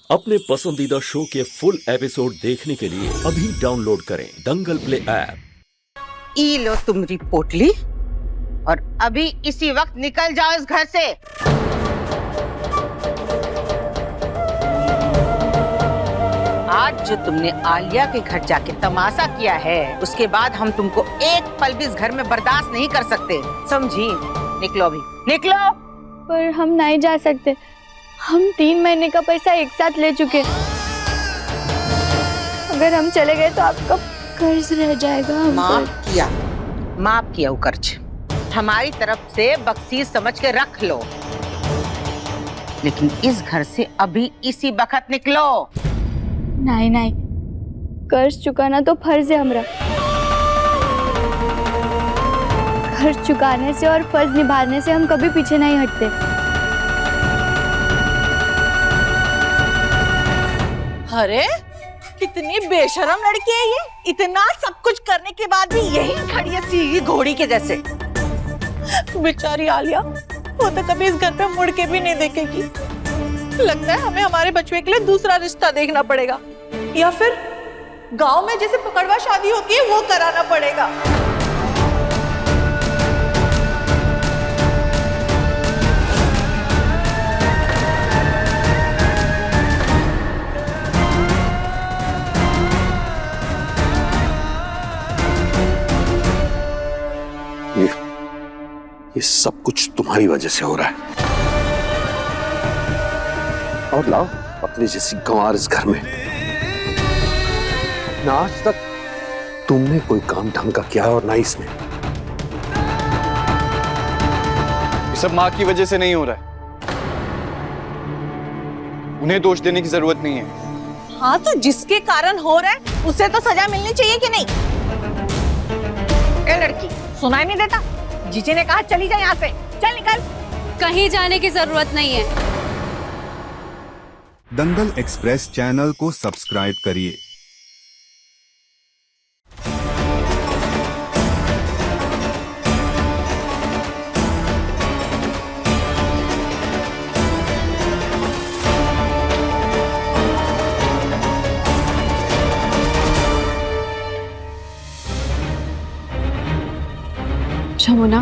अपने पसंदीदा शो के फुल एपिसोड देखने के लिए अभी डाउनलोड करें दंगल प्ले ऐप। ई लो तुम्हारी पोटली और अभी इसी वक्त निकल जाओ इस घर से। आज जो तुमने आलिया के घर जाके तमाशा किया है, उसके बाद हम तुमको एक पल भी इस घर में बर्दाश्त नहीं कर सकते, समझी? निकलो अभी, निकलो। पर हम नहीं जा सकते, हम 3 महीने का पैसा एक साथ ले चुके। अगर हम चले गए तो आपका कर्ज रह जाएगा। माफ किया वो कर्ज, हमारी तरफ से बख्शीश समझ के रख लो, लेकिन इस घर से अभी इसी वक्त निकलो। नहीं नहीं, कर्ज चुकाना तो फर्ज है हमरा। कर्ज चुकाने से और फर्ज निभाने से हम कभी पीछे नहीं हटते। अरे कितनी बेशरम लड़की है ये, इतना सब कुछ करने के बाद भी यही खड़ी है सीधी घोड़ी के जैसे। बेचारी आलिया, वो तो कभी इस घर पे मुड़ के भी नहीं देखेगी। लगता है हमें हमारे बच्चे के लिए दूसरा रिश्ता देखना पड़ेगा, या फिर गांव में जैसे पकड़वा शादी होती है वो कराना पड़ेगा। ये सब कुछ तुम्हारी वजह से हो रहा है। और लाओ अपनी जैसी गंवार इस घर में। ना आज तक तुमने कोई काम ढंग का किया और ना इसने। ये सब माँ की वजह से नहीं हो रहा है, उन्हें दोष देने की जरूरत नहीं है। हाँ तो जिसके कारण हो रहा है उसे तो सजा मिलनी चाहिए कि नहीं? ए लड़की, सुनाई नहीं देता? जीजी ने कहा चली जा यहाँ से, चल निकल। कहीं जाने की जरूरत नहीं है। दंगल एक्सप्रेस चैनल को सब्सक्राइब करिए। जमुना,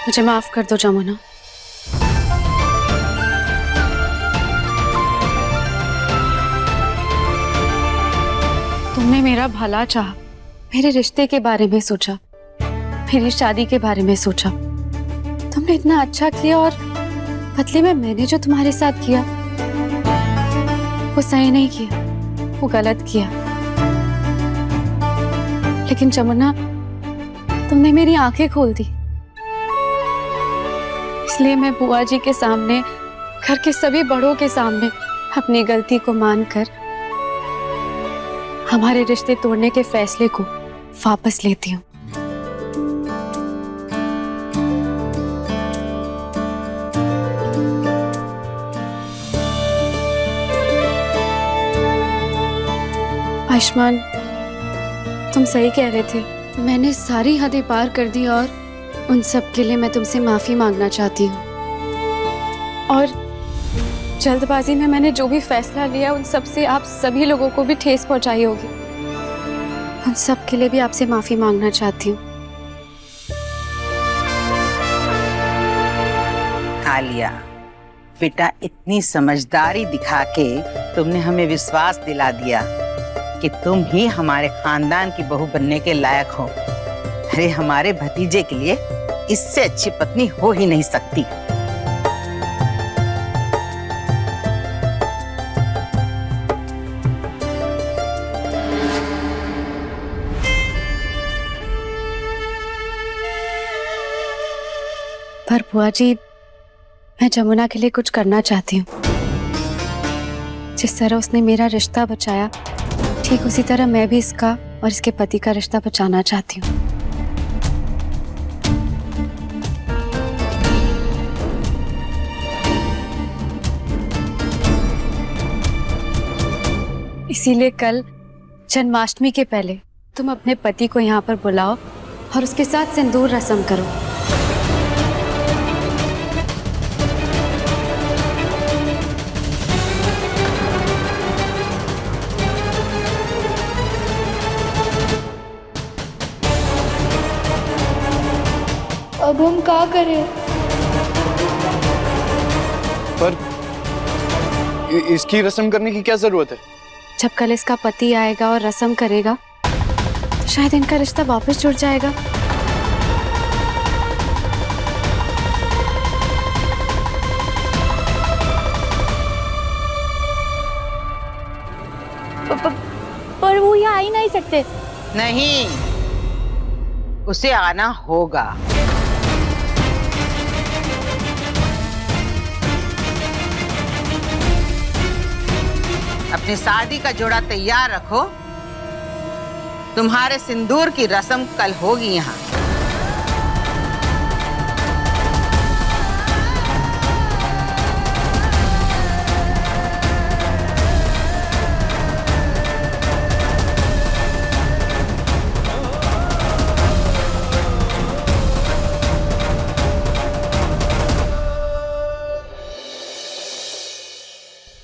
मुझे माफ कर दो जमुना। तुमने मेरा भला चाहा, मेरे रिश्ते के बारे में सोचा, मेरी शादी के बारे में सोचा। तुमने इतना अच्छा किया और बदले में मैंने जो तुम्हारे साथ किया वो सही नहीं किया, वो गलत किया। लेकिन जमुना, तुमने मेरी आंखें खोल दी, इसलिए मैं बुआ जी के सामने, घर के सभी बड़ों के सामने अपनी गलती को मानकर हमारे रिश्ते तोड़ने के फैसले को वापस लेती हूँ। आयुष्मान, तुम सही कह रहे थे, मैंने सारी हदें पार कर दी और उन सब के लिए मैं तुमसे माफी मांगना चाहती हूँ। और जल्दबाजी में मैंने जो भी फैसला लिया उन सब से आप सभी लोगों को भी ठेस पहुंचाई होगी। उन सब के लिए भी आपसे माफी मांगना चाहती हूँ। आलिया बेटा, इतनी समझदारी दिखा के तुमने हमें विश्वास दिला दिया कि तुम ही हमारे खानदान की बहू बनने के लायक हो। अरे हमारे भतीजे के लिए इससे अच्छी पत्नी हो ही नहीं सकती। पर बुआ जी, मैं जमुना के लिए कुछ करना चाहती हूँ। जिस तरह उसने मेरा रिश्ता बचाया, ठीक उसी तरह मैं भी इसका और इसके पति का रिश्ता बचाना चाहती हूँ। इसीलिए कल जन्माष्टमी के पहले तुम अपने पति को यहाँ पर बुलाओ और उसके साथ सिंदूर रस्म करो। क्या करें? पर इसकी रस्म करने की क्या जरूरत है? जब कल इसका पति आएगा और रस्म करेगा तो शायद इनका रिश्ता वापस जुड़ जाएगा। पर वो यहाँ आ ही नहीं सकते। नहीं, उसे आना होगा। अपनी शादी का जोड़ा तैयार रखो, तुम्हारे सिंदूर की रस्म कल होगी यहाँ।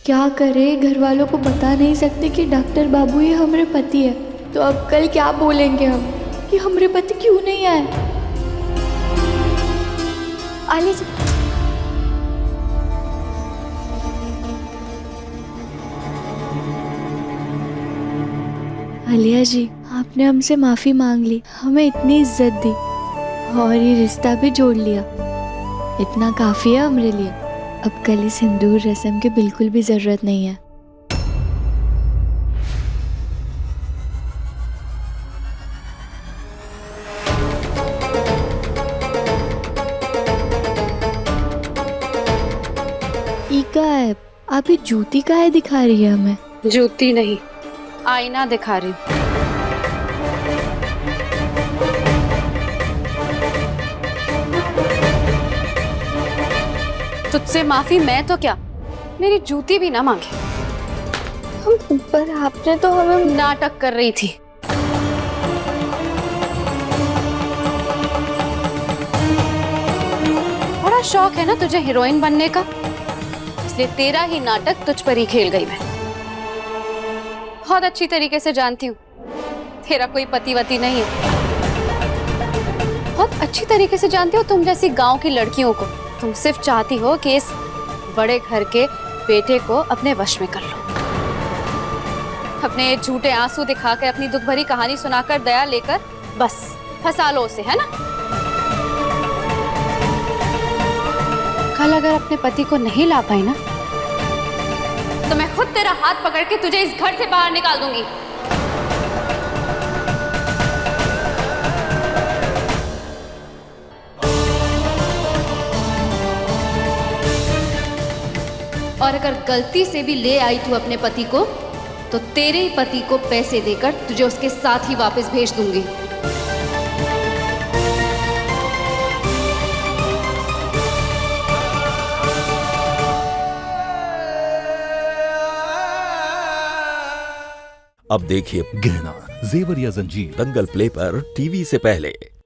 क्या करें, घर वालों को बता नहीं सकते कि डॉक्टर बाबू ये हमारे पति है, तो अब कल क्या बोलेंगे हम कि हमारे पति क्यों नहीं आए? आलिया जी, आलिया जी, आपने हमसे माफी मांग ली, हमें इतनी इज्जत दी और ये रिश्ता भी जोड़ लिया, इतना काफी है हमारे लिए। अब कल इस सिंदूर रस्म की बिल्कुल भी जरूरत नहीं है। ईका है, आप ये जूती का है दिखा रही है हमें? जूती नहीं, आईना दिखा रही हूँ। तुझसे माफी मैं तो क्या, मेरी जूती भी ना मांगे। पर आपने तो हमें नाटक कर रही थी। बड़ा शौक है ना तुझे हीरोइन बनने का, इसलिए तेरा ही नाटक तुझ पर ही खेल गई मैं। बहुत अच्छी तरीके से जानती हूँ तेरा कोई पतिवती नहीं है। बहुत अच्छी तरीके से जानती हूँ तुम जैसी गांव की लड़कियों को। तुम सिर्फ चाहती हो कि इस बड़े घर के बेटे को अपने वश में कर लो, अपने झूठे आंसू दिखाकर, अपनी दुख भरी कहानी सुनाकर, दया लेकर बस फंसा लो उसे, है ना? कल अगर अपने पति को नहीं ला पाई ना, तो मैं खुद तेरा हाथ पकड़ के तुझे इस घर से बाहर निकाल दूंगी। और अगर गलती से भी ले आई तू अपने पति को, तो तेरे ही पति को पैसे देकर तुझे उसके साथ ही वापस भेज दूंगी। अब देखिए गहना, जेवर या जंजीर, दंगल प्ले पर टीवी से पहले।